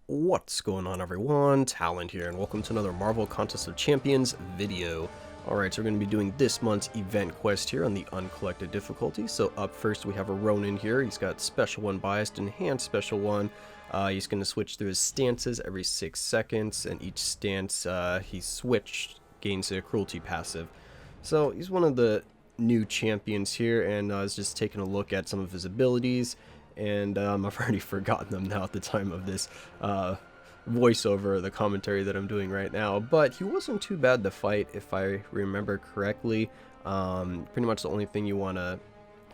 What's going on, everyone? Talen here, and welcome to another Marvel Contest of Champions video. Alright, so we're going to be doing this month's event quest here on the uncollected difficulty. So up first we have a Ronin here. He's got Special 1 Biased, Enhanced Special 1. He's going to switch through his stances every 6 seconds, and each stance he switched gains a cruelty passive. So he's one of the new champions here, and I was just taking a look at some of his abilities. And I've already forgotten them now at the time of this voiceover, the commentary that I'm doing right now. But he wasn't too bad to fight, if I remember correctly. Pretty much the only thing you want to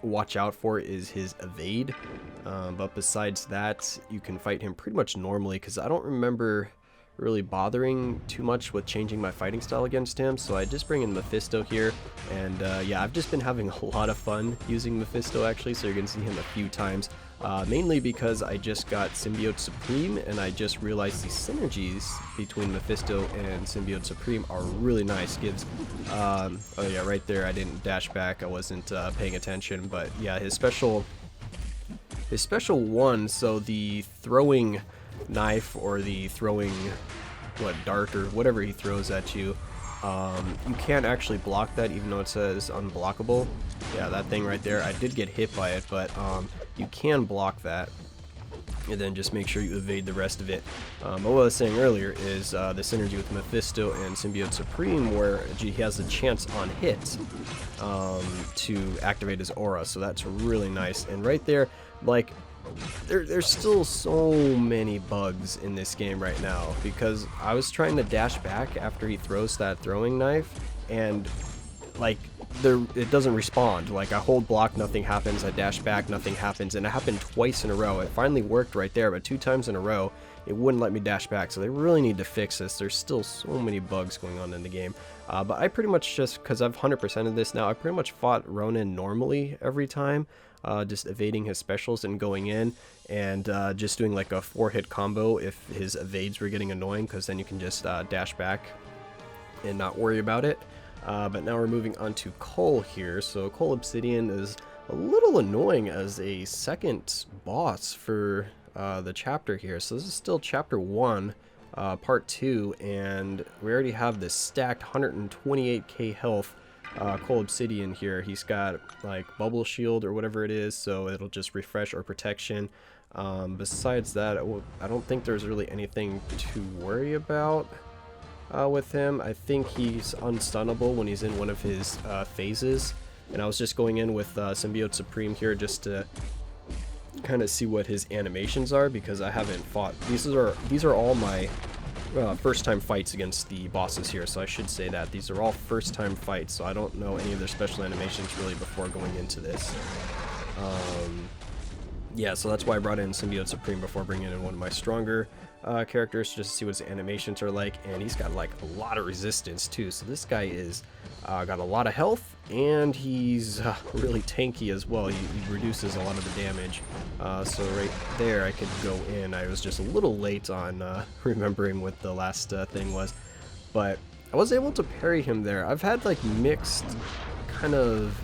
watch out for is his evade. But besides that, you can fight him pretty much normally, because I don't remember really bothering too much with changing my fighting style against him. So I just bring in Mephisto here, and yeah, I've just been having a lot of fun using Mephisto actually, so you're gonna see him a few times, mainly because I just got Symbiote Supreme, and I just realized the synergies between Mephisto and Symbiote Supreme are really nice. Gives oh yeah, right there I didn't dash back, I wasn't paying attention, but yeah, his special one, so the throwing knife, or the throwing dart or whatever he throws at you, you can't actually block that, even though it says unblockable. Yeah, that thing right there, I did get hit by it, but you can block that, and then just make sure you evade the rest of it. But what I was saying earlier is the synergy with Mephisto and Symbiote Supreme, where he has a chance on hit to activate his aura, so that's really nice. And right there, like, there's still so many bugs in this game right now, because I was trying to dash back after he throws that throwing knife, and like it doesn't respond. Like, I hold block, nothing happens, I dash back, nothing happens, and it happened twice in a row. It finally worked right there, but 2 times in a row it wouldn't let me dash back. So they really need to fix this. There's still so many bugs going on in the game. But I pretty much just, because I've 100% of this now, I pretty much fought Ronin normally every time. Just evading his specials and going in, and just doing like a 4-hit combo if his evades were getting annoying, because then you can just dash back and not worry about it. But now we're moving on to Cole here. So Cole Obsidian is a little annoying as a second boss for the chapter here. So this is still chapter 1, part 2, and we already have this stacked 128k health Cole Obsidian here. He's got like bubble shield or whatever it is, so it'll just refresh or protection. Besides that, I don't think there's really anything to worry about with him. I think he's unstunnable when he's in one of his phases, and I was just going in with Symbiote Supreme here just to kind of see what his animations are, because I haven't fought. These are all my first time fights against the bosses here, so I should say that these are all first time fights, so I don't know any of their special animations really before going into this. Yeah, so that's why I brought in Symbiote Supreme before bringing in one of my stronger characters, just to see what his animations are like. And he's got like a lot of resistance too, so this guy is got a lot of health, and he's really tanky as well. He reduces a lot of the damage, so right there I could go in. I was just a little late on remembering what the last thing was, but I was able to parry him there. I've had like mixed kind of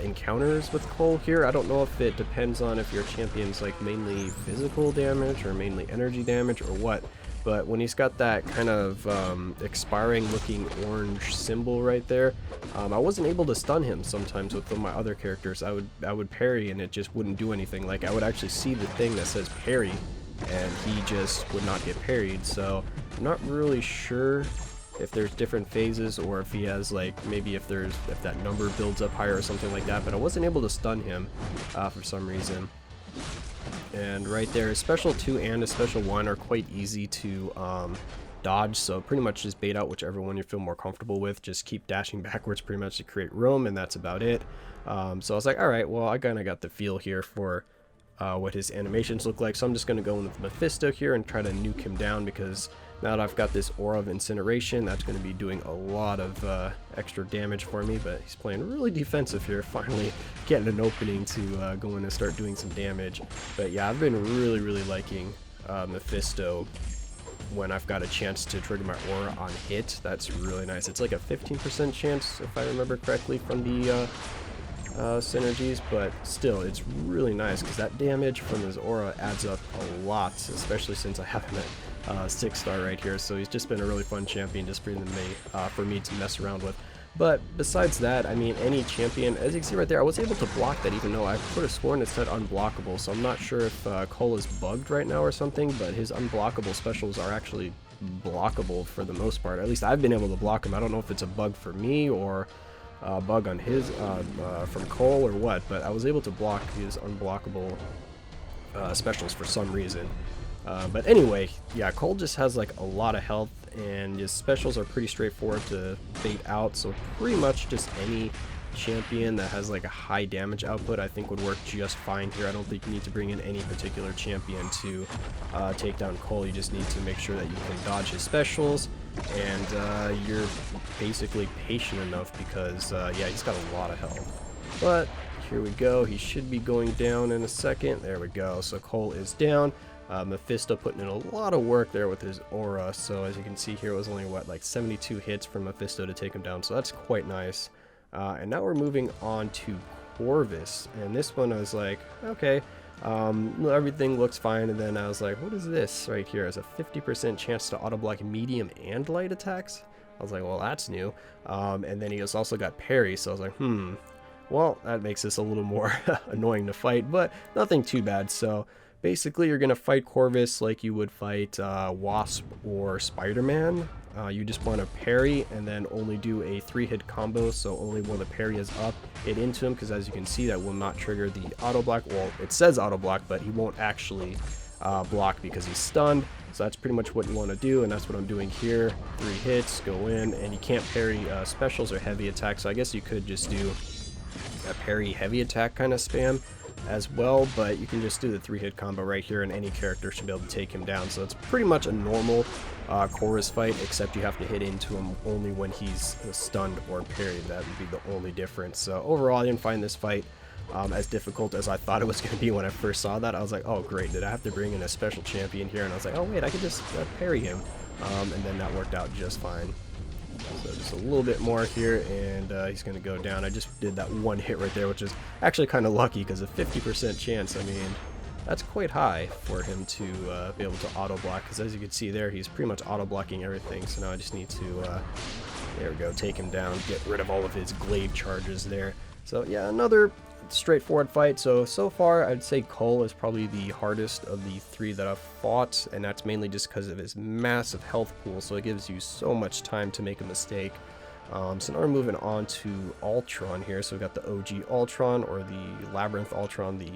encounters with Cole here. I don't know if it depends on if your champion's like mainly physical damage or mainly energy damage or what, but when he's got that kind of expiring looking orange symbol right there, I wasn't able to stun him sometimes with my other characters. I would parry and it just wouldn't do anything. Like, I would actually see the thing that says parry and he just would not get parried. So I'm not really sure if there's different phases, or if he has like, maybe if that number builds up higher or something like that, but I wasn't able to stun him for some reason. And right there, a special 2 and a special 1 are quite easy to dodge, so pretty much just bait out whichever one you feel more comfortable with. Just keep dashing backwards pretty much to create room, and that's about it. So I was like, alright, well, I kind of got the feel here for what his animations look like, so I'm just going to go in with Mephisto here and try to nuke him down, because now that I've got this aura of incineration, that's going to be doing a lot of extra damage for me. But he's playing really defensive here, finally getting an opening to go in and start doing some damage. But yeah, I've been really liking Mephisto when I've got a chance to trigger my aura on hit. That's really nice. It's like a 15% chance, if I remember correctly, from the synergies, but still, it's really nice because that damage from his aura adds up a lot, especially since I have him at 6-star right here. So he's just been a really fun champion just for me to mess around with. But besides that, I mean, any champion, as you can see right there, I was able to block that even though I could have sworn it said unblockable. So I'm not sure if Cole is bugged right now or something, but his unblockable specials are actually blockable for the most part. At least I've been able to block him. I don't know if it's a bug for me or bug on his from Cole or what, but I was able to block his unblockable specials for some reason. But anyway, yeah, Cole just has like a lot of health, and his specials are pretty straightforward to bait out, so pretty much just any champion that has like a high damage output I think would work just fine here. I don't think you need to bring in any particular champion to take down Cole. You just need to make sure that you can dodge his specials, and you're basically patient enough because yeah, he's got a lot of health. But here we go, he should be going down in a second. There we go, so Cole is down. Mephisto putting in a lot of work there with his aura, so as you can see here, it was only what, like 72 hits from Mephisto to take him down, so that's quite nice. And now we're moving on to Corvus, and this one I was like, okay, everything looks fine, and then I was like, what is this right here? It's a 50% chance to auto block medium and light attacks. I was like, well, that's new. And then he also got parry, so I was like, well, that makes this a little more annoying to fight, but nothing too bad. So basically, you're going to fight Corvus like you would fight Wasp or Spider-Man. You just want to parry and then only do a 3-hit combo, so only when the parry is up, hit into him, because as you can see, that will not trigger the auto block. Well, it says auto block, but he won't actually block because he's stunned. So that's pretty much what you want to do, and that's what I'm doing here. 3 hits, go in, and you can't parry specials or heavy attacks, so I guess you could just do a parry heavy attack kind of spam as well, but you can just do the 3-hit combo right here and any character should be able to take him down. So it's pretty much a normal chorus fight, except you have to hit into him only when he's stunned or parried. That would be the only difference. So overall, I didn't find this fight as difficult as I thought it was going to be when I first saw that. I was like, oh great, did I have to bring in a special champion here? And I was like, oh wait, I could just parry him, and then that worked out just fine. So just a little bit more here, and he's going to go down. I just did that 1 hit right there, which is actually kind of lucky because a 50% chance, I mean, that's quite high for him to be able to auto block, because as you can see there, he's pretty much auto blocking everything. So now I just need to, there we go, take him down, get rid of all of his glaive charges there. So yeah, another straightforward fight. So far I'd say Cole is probably the hardest of the 3 that I've fought, and that's mainly just because of his massive health pool, so it gives you so much time to make a mistake. So now we're moving on to Ultron here. So we've got the OG Ultron, or the Labyrinth Ultron, the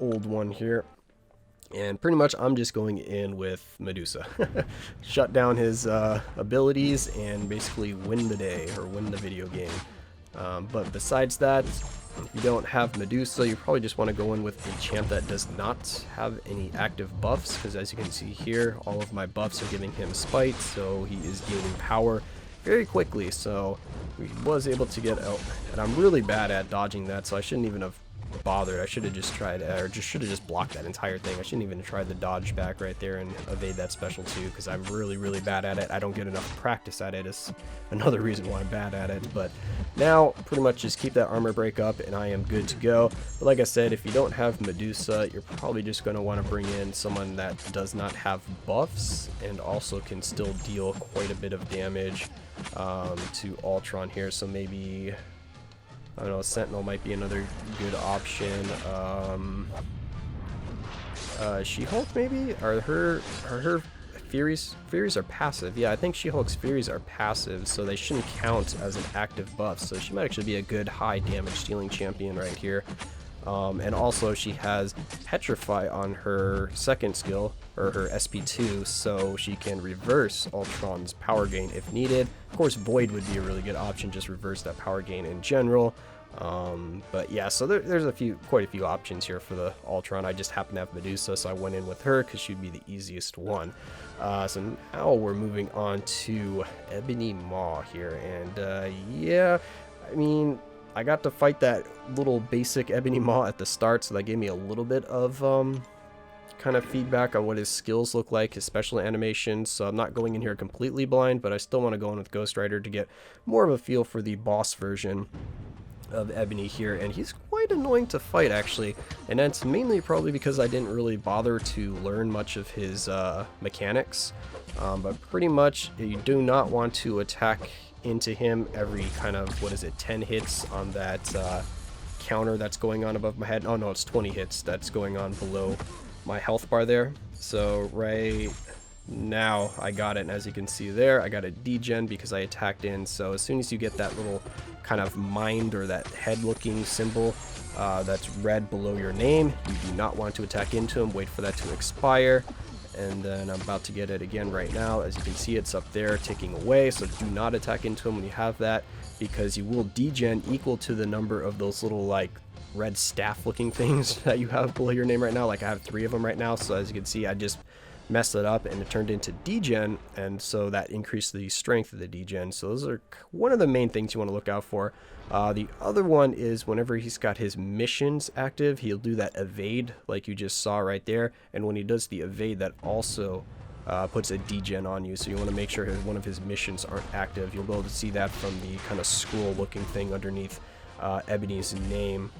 old one here, and pretty much I'm just going in with Medusa. Shut down his abilities and basically win the day, or win the video game. But besides that, if you don't have Medusa, you probably just want to go in with a champ that does not have any active buffs, because as you can see here, all of my buffs are giving him spite, so he is gaining power very quickly. So he was able to get out, and I'm really bad at dodging that, so I shouldn't even have bothered. I should have just tried, or should have just blocked that entire thing. I shouldn't even try the dodge back right there and evade that special too, because I'm really bad at it. I don't get enough practice at it. It's another reason why I'm bad at it. But now pretty much just keep that armor break up and I am good to go. But like I said, if you don't have Medusa, you're probably just going to want to bring in someone that does not have buffs and also can still deal quite a bit of damage to Ultron here. So maybe, I don't know, Sentinel might be another good option. She-Hulk maybe? Are her Furies are passive? Yeah, I think She-Hulk's Furies are passive, so they shouldn't count as an active buff. So she might actually be a good high damage dealing champion right here. And also she has Petrify on her second skill, or her SP2, so she can reverse Ultron's power gain if needed. Of course, Void would be a really good option, just reverse that power gain in general. But yeah, so there's quite a few options here for the Ultron. I just happen to have Medusa, so I went in with her because she'd be the easiest one. So now we're moving on to Ebony Maw here, and yeah, I mean, I got to fight that little basic Ebony Maw at the start, so that gave me a little bit of kind of feedback on what his skills look like, his special animations. So I'm not going in here completely blind, but I still want to go in with Ghost Rider to get more of a feel for the boss version. of Ebony here, and he's quite annoying to fight actually, and that's mainly probably because I didn't really bother to learn much of his mechanics, but pretty much you do not want to attack into him every kind of, 10 hits on that counter that's going on above my head. Oh no, it's 20 hits that's going on below my health bar there. So right now I got it, and as you can see there, I got a degen because I attacked in. So as soon as you get that little kind of mind or that head looking symbol that's red below your name, you do not want to attack into him. Wait for that to expire, and then I'm about to get it again right now. As you can see, it's up there ticking away, so do not attack into him when you have that, because you will degen equal to the number of those little like red staff looking things that you have below your name right now. Like I have 3 of them right now, so as you can see I just messed it up and it turned into degen, and so that increased the strength of the degen. So those are one of the main things you want to look out for. The other one is whenever he's got his missions active, he'll do that evade like you just saw right there, and when he does the evade, that also puts a degen on you, so you want to make sure one of his missions aren't active. You'll be able to see that from the kind of scroll looking thing underneath Ebony's name.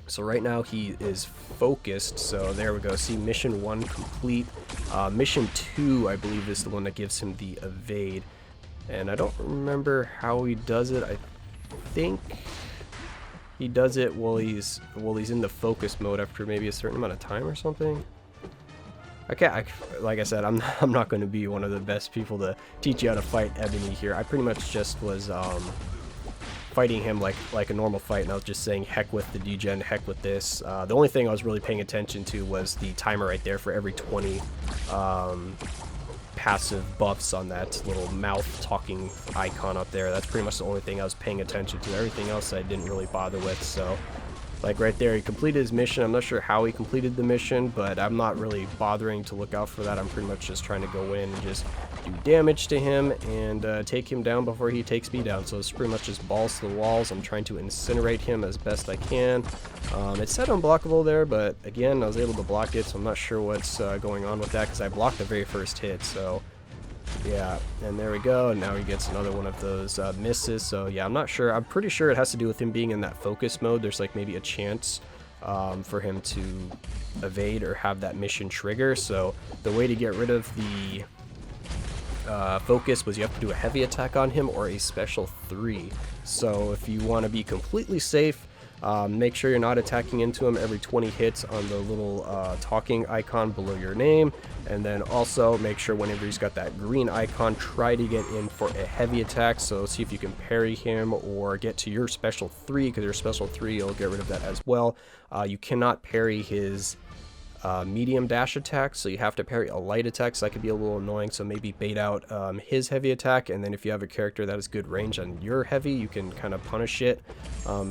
So right now he is focused, so there we go. See, mission 1 complete. Mission 2, I believe, is the one that gives him the evade, and I don't remember how he does it. I think he does it while he's in the focus mode after maybe a certain amount of time or something. Okay, like I said, I'm not going to be one of the best people to teach you how to fight Ebony here. I pretty much just was fighting him like a normal fight, and I was just saying heck with the degen, heck with this. The only thing I was really paying attention to was the timer right there for every 20 passive buffs on that little mouth talking icon up there. That's pretty much the only thing I was paying attention to. Everything else I didn't really bother with. So like right there, he completed his mission. I'm not sure how he completed the mission, but I'm not really bothering to look out for that. I'm pretty much just trying to go in and just do damage to him and take him down before he takes me down. So it's pretty much just balls to the walls. I'm trying to incinerate him as best I can. It said unblockable there, but again, I was able to block it, so I'm not sure what's going on with that, because I blocked the very first hit. So yeah, and there we go, and now he gets another one of those misses. So yeah, I'm not sure. I'm pretty sure it has to do with him being in that focus mode. There's like maybe a chance for him to evade or have that mission trigger. So the way to get rid of the focus was you have to do a heavy attack on him or a special 3. So if you want to be completely safe, make sure you're not attacking into him every 20 hits on the little talking icon below your name, and then also make sure whenever he's got that green icon, try to get in for a heavy attack. So see if you can parry him or get to your special 3, because your special 3 you'll get rid of that as well. You cannot parry his medium dash attack, so you have to parry a light attack, so that could be a little annoying. So maybe bait out his heavy attack, and then if you have a character that has good range on your heavy, you can kind of punish it,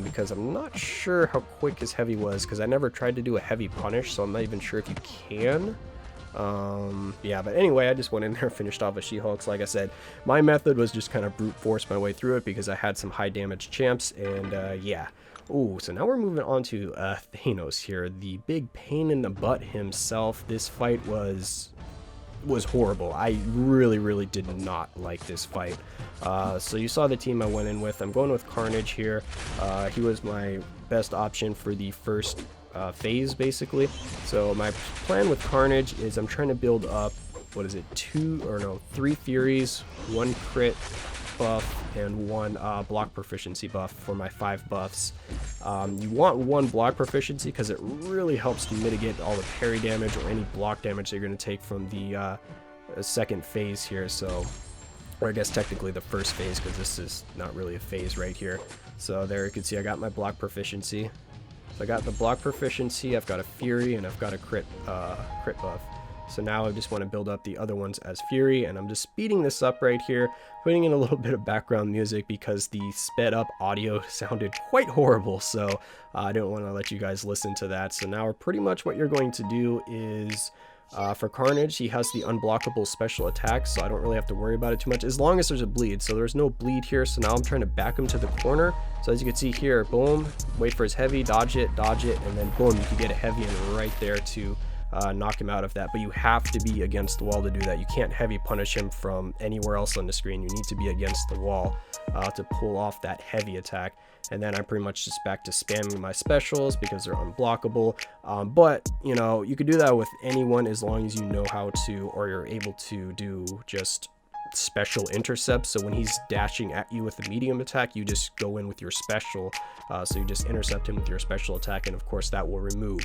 because I'm not sure how quick his heavy was, because I never tried to do a heavy punish, so I'm not even sure if you can. Yeah, but anyway, I just went in there and finished off a She-Hulk. Like I said, my method was just kind of brute force my way through it, because I had some high damage champs, and yeah. Ooh, so now we're moving on to Thanos here, the big pain in the butt himself. This fight was horrible. I really did not like this fight. So you saw the team I went in with. I'm going with Carnage here. He was my best option for the first phase, basically. So my plan with Carnage is I'm trying to build up, 3 Furies, 1 crit buff, and 1 block proficiency buff for my 5 buffs. You want 1 block proficiency because it really helps to mitigate all the parry damage or any block damage that you're going to take from the second phase here. So, or I guess technically the first phase, because this is not really a phase right here. So there you can see I got my block proficiency. So I got the block proficiency, I've got a Fury, and I've got a crit buff. So now I just want to build up the other ones as Fury, and I'm just speeding this up right here, putting in a little bit of background music because the sped up audio sounded quite horrible, so I don't want to let you guys listen to that. So now pretty much what you're going to do is, for Carnage, he has the unblockable special attack, so I don't really have to worry about it too much, as long as there's a bleed. So there's no bleed here, so now I'm trying to back him to the corner. So as you can see here, boom, wait for his heavy, dodge it, and then boom, you can get a heavy and right there to knock him out of that. But you have to be against the wall to do that. You can't heavy punish him from anywhere else on the screen. You need to be against the wall to pull off that heavy attack. And then I'm pretty much just back to spamming my specials because they're unblockable. But, you know, you could do that with anyone as long as you know how to, or you're able to do just special intercepts. So when he's dashing at you with a medium attack, you just go in with your special. So you just intercept him with your special attack, and of course that will remove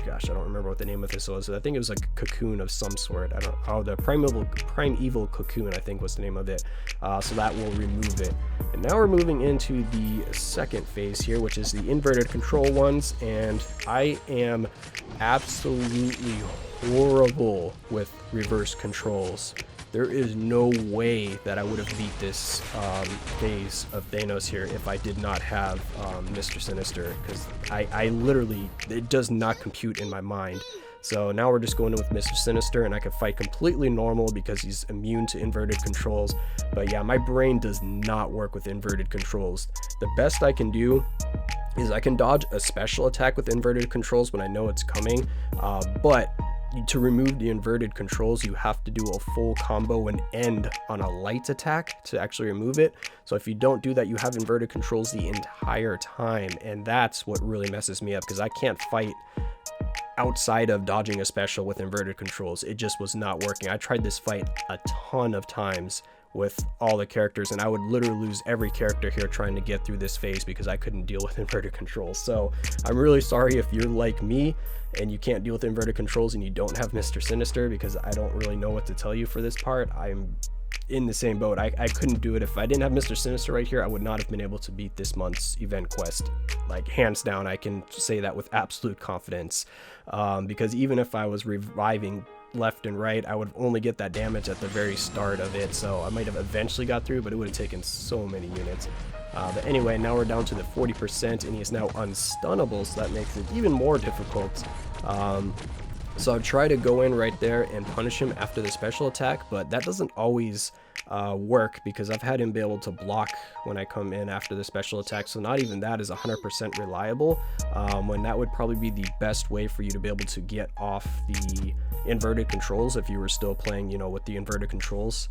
gosh, I don't remember what the name of this was. I think it was like a cocoon of some sort. The primeval cocoon, I think, was the name of it. So that will remove it. And now we're moving into the second phase here, which is the inverted control ones, and I am absolutely horrible with reverse controls. There is no way that I would have beat this phase of Danos here if I did not have Mr. Sinister, because I literally, it does not compute in my mind. So now we're just going in with Mr. Sinister, and I can fight completely normal because he's immune to inverted controls. But yeah, my brain does not work with inverted controls. The best I can do is I can dodge a special attack with inverted controls when I know it's coming, but to remove the inverted controls, you have to do a full combo and end on a light attack to actually remove it. So if you don't do that, you have inverted controls the entire time, and that's what really messes me up, because I can't fight outside of dodging a special with inverted controls. It just was not working. I tried this fight a ton of times with all the characters, and I would literally lose every character here trying to get through this phase because I couldn't deal with inverted controls. So I'm really sorry if you're like me and you can't deal with inverted controls and you don't have Mr. Sinister, because I don't really know what to tell you for this part. I'm in the same boat. I couldn't do it. If I didn't have Mr. Sinister right here, I would not have been able to beat this month's event quest. Like, hands down, I can say that with absolute confidence, because even if I was reviving left and right, I would only get that damage at the very start of it. So I might have eventually got through, but it would have taken so many units. But anyway, now we're down to the 40%, and he is now unstunnable, so that makes it even more difficult. So I'll try to go in right there and punish him after the special attack, but that doesn't always work, because I've had him be able to block when I come in after the special attack, so not even that is 100% reliable, when that would probably be the best way for you to be able to get off the inverted controls if you were still playing, you know, with the inverted controls.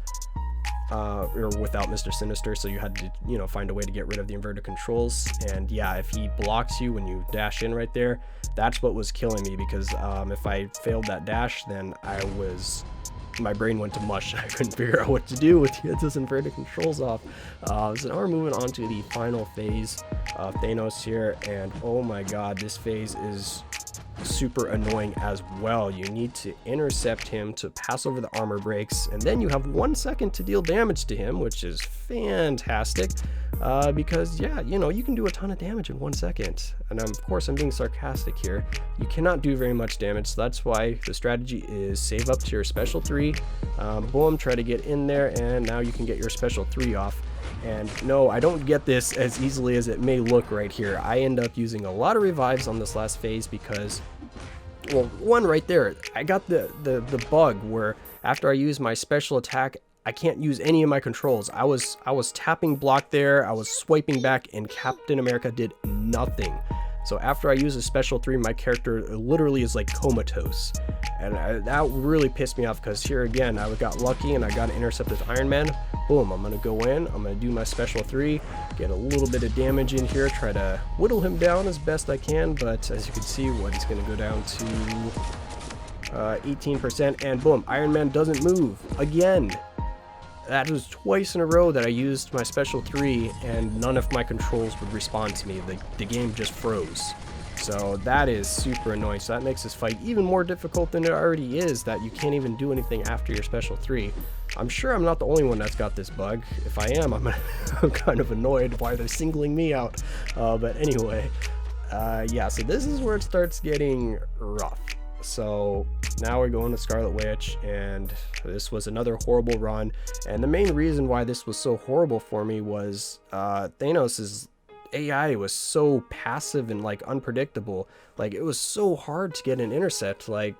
Or without Mr. Sinister, so you had to, you know, find a way to get rid of the inverted controls. And yeah, if he blocks you when you dash in right there, that's what was killing me, because if I failed that dash, then my brain went to mush. I couldn't figure out what to do with those inverted controls off. So now we're moving on to the final phase of Thanos here, and oh my god, this phase is super annoying as well. You need to intercept him to pass over the armor breaks, and then you have 1 second to deal damage to him, which is fantastic, because yeah, you know, you can do a ton of damage in 1 second. And of course I'm being sarcastic here. You cannot do very much damage, so that's why the strategy is save up to your special 3, boom, try to get in there, and now you can get your special 3 off. And no, I don't get this as easily as it may look right here. I end up using a lot of revives on this last phase because, well, one right there, I got the bug where after I use my special attack, I can't use any of my controls. I was tapping block there, I was swiping back, and Captain America did nothing. So after I use a special 3, my character literally is like comatose. And that really pissed me off, because here again, I got lucky and I got to intercept with Iron Man. Boom, I'm going to go in, I'm going to do my special 3, get a little bit of damage in here, try to whittle him down as best I can. But as you can see, he's going to go down to 18%, and boom, Iron Man doesn't move again. That was twice in a row that I used my special 3 and none of my controls would respond to me. The game just froze. So that is super annoying. So that makes this fight even more difficult than it already is, that you can't even do anything after your special 3. I'm sure I'm not the only one that's got this bug. If I am, I'm kind of annoyed why they're singling me out. But anyway, yeah, so this is where it starts getting rough. So now we're going to Scarlet Witch, and this was another horrible run. And the main reason why this was so horrible for me was Thanos's AI was so passive and like unpredictable. Like, it was so hard to get an intercept. Like,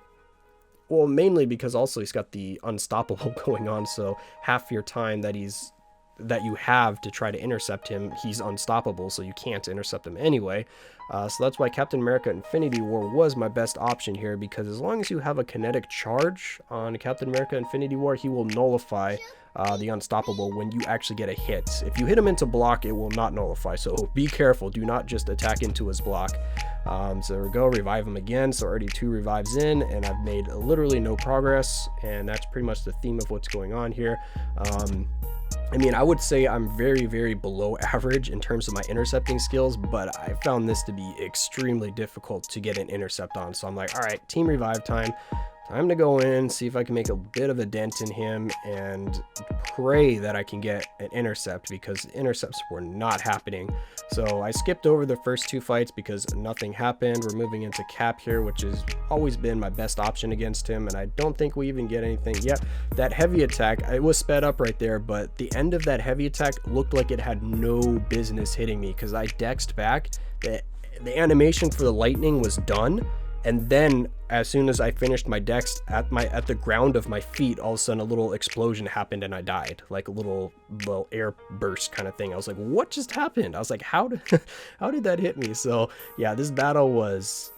well, mainly because also he's got the unstoppable going on, so half your time that he's that you have to try to intercept him, he's unstoppable, so you can't intercept him anyway. So that's why Captain America Infinity War was my best option here, because as long as you have a kinetic charge on Captain America Infinity War, he will nullify the unstoppable when you actually get a hit. If you hit him into block, it will not nullify, so be careful. Do not just attack into his block. So there we go, revive him again. So already 2 revives in, and I've made literally no progress, and that's pretty much the theme of what's going on here. I mean, I would say I'm very, very below average in terms of my intercepting skills, but I found this to be extremely difficult to get an intercept on. So I'm like, all right, team revive time. Time to go in, see if I can make a bit of a dent in him, and pray that I can get an intercept, because intercepts were not happening. So I skipped over the first 2 fights because nothing happened. We're moving into Cap here, which has always been my best option against him, and I don't think we even get anything yet. That heavy attack, it was sped up right there, but the end of that heavy attack looked like it had no business hitting me, because I dexed back. The animation for the lightning was done, and then as soon as I finished my dex at the ground of my feet, all of a sudden a little explosion happened and I died, like a little air burst kind of thing. I was like, what just happened? I was like, how did that hit me? So yeah, this battle was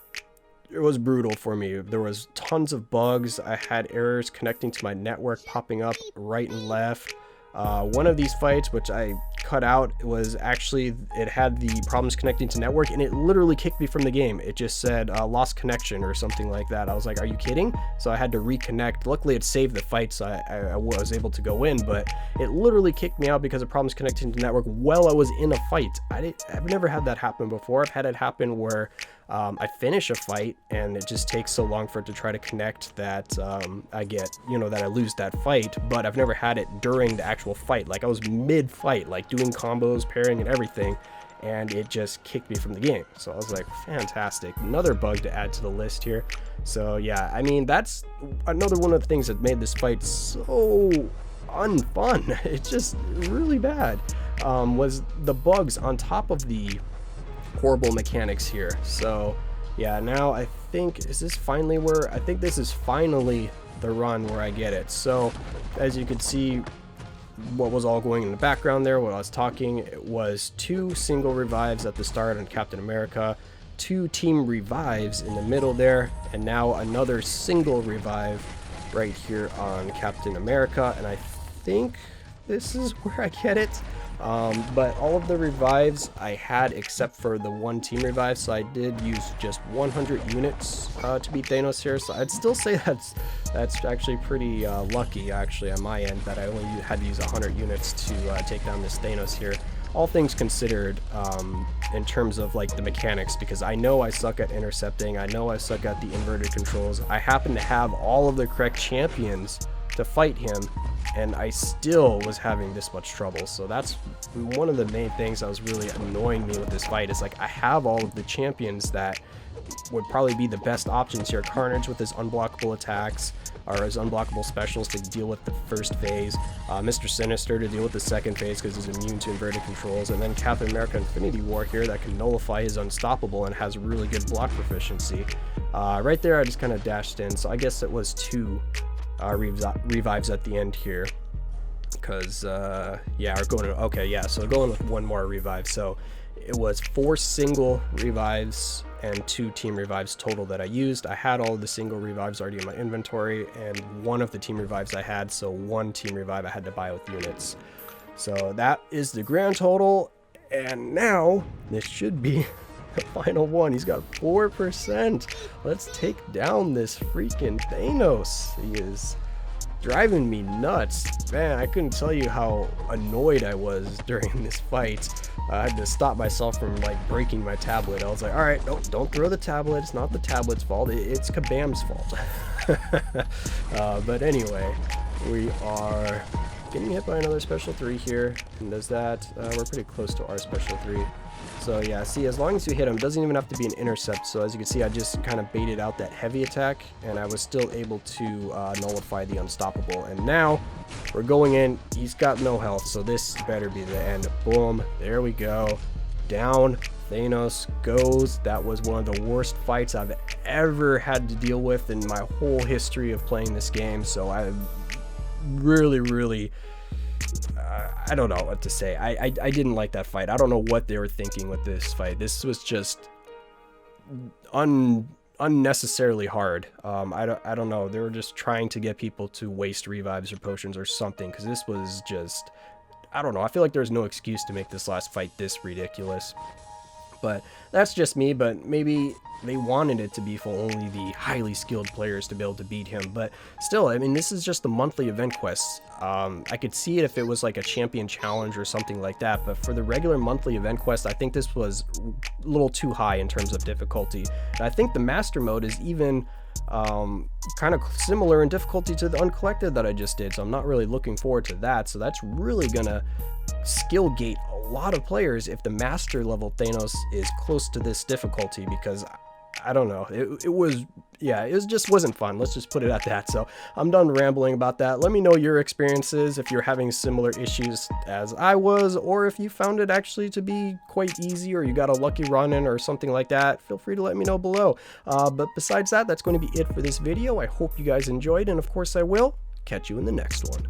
brutal for me. There was tons of bugs. I had errors connecting to my network popping up right and left. One of these fights, which I cut out, was actually, it had the problems connecting to network, and it literally kicked me from the game. It just said lost connection or something like that. I was like, are you kidding? So I had to reconnect. Luckily it saved the fight, so I was able to go in, but it literally kicked me out because of problems connecting to network while I was in a fight. I've never had that happen before. I've had it happen where I finish a fight and it just takes so long for it to try to connect that that I lose that fight, but I've never had it during the actual fight. Like I was mid-fight, like doing combos, pairing and everything, and it just kicked me from the game. So I was like, fantastic. Another bug to add to the list here. So yeah, I mean, that's another one of the things that made this fight so unfun. It's just really bad, was the bugs on top of the horrible mechanics here. So yeah, now I think, is this finally where, I think this is finally the run where I get it. So as you can see, what was all going in the background there while I was talking, it was 2 single revives at the start on Captain America, 2 team revives in the middle there, and now another single revive right here on Captain America, and I think this is where I get it. But all of the revives I had except for the 1 team revive, so I did use just 100 units to beat Danos here. So I'd still say that's actually pretty lucky actually on my end, that I only had to use 100 units to take down this Thanos here. All things considered, in terms of like the mechanics, because I know I suck at intercepting, I know I suck at the inverted controls. I happen to have all of the correct champions to fight him, and I still was having this much trouble. So that's one of the main things that was really annoying me with this fight, is like I have all of the champions that would probably be the best options here. Carnage with his unblockable attacks, or his unblockable specials to deal with the first phase, Mr. Sinister to deal with the second phase because he's immune to inverted controls, and then Captain America Infinity War here that can nullify his unstoppable and has really good block proficiency. Right there I just kind of dashed in, so I guess it was 2 revives at the end here, because yeah, we're going to, okay, yeah, so going with 1 more revive. So it was 4 single revives and 2 team revives total that I used. I had all of the single revives already in my inventory, and 1 of the team revives I had, so 1 team revive I had to buy with units. So that is the grand total, and now this should be the final one. He's got 4%. Let's take down this freaking Thanos. He is driving me nuts. Man, I couldn't tell you how annoyed I was during this fight. I had to stop myself from like breaking my tablet. I was like, all right, no, don't throw the tablet. It's not the tablet's fault. It's Kabam's fault. But anyway, we are getting hit by another special 3 here, and does that, we're pretty close to our special 3. So yeah, see, as long as you hit him, it doesn't even have to be an intercept. So as you can see, I just kind of baited out that heavy attack, and I was still able to nullify the unstoppable. And now we're going in. He's got no health, so this better be the end. Boom, there we go. Down Thanos goes. That was one of the worst fights I've ever had to deal with in my whole history of playing this game. So I really I don't know what to say. I didn't like that fight. I don't know what they were thinking with this fight. This was just unnecessarily hard. I don't know. They were just trying to get people to waste revives or potions or something, because this was just, I don't know. I feel like there's no excuse to make this last fight this ridiculous. But that's just me, but maybe they wanted it to be for only the highly skilled players to be able to beat him. But still, I mean, this is just the monthly event quests. I could see it if it was like a champion challenge or something like that, but for the regular monthly event quest, I think this was a little too high in terms of difficulty. And I think the master mode is even kind of similar in difficulty to the uncollected that I just did, so I'm not really looking forward to that. So that's really gonna skill gate a lot of players if the master level Thanos is close to this difficulty, because I don't know, it just wasn't fun. Let's just put it at that. So I'm done rambling about that. Let me know your experiences, if you're having similar issues as I was, or if you found it actually to be quite easy, or you got a lucky Ronin or something like that. Feel free to let me know below. But besides that, that's going to be it for this video. I hope you guys enjoyed, and of course I will catch you in the next one.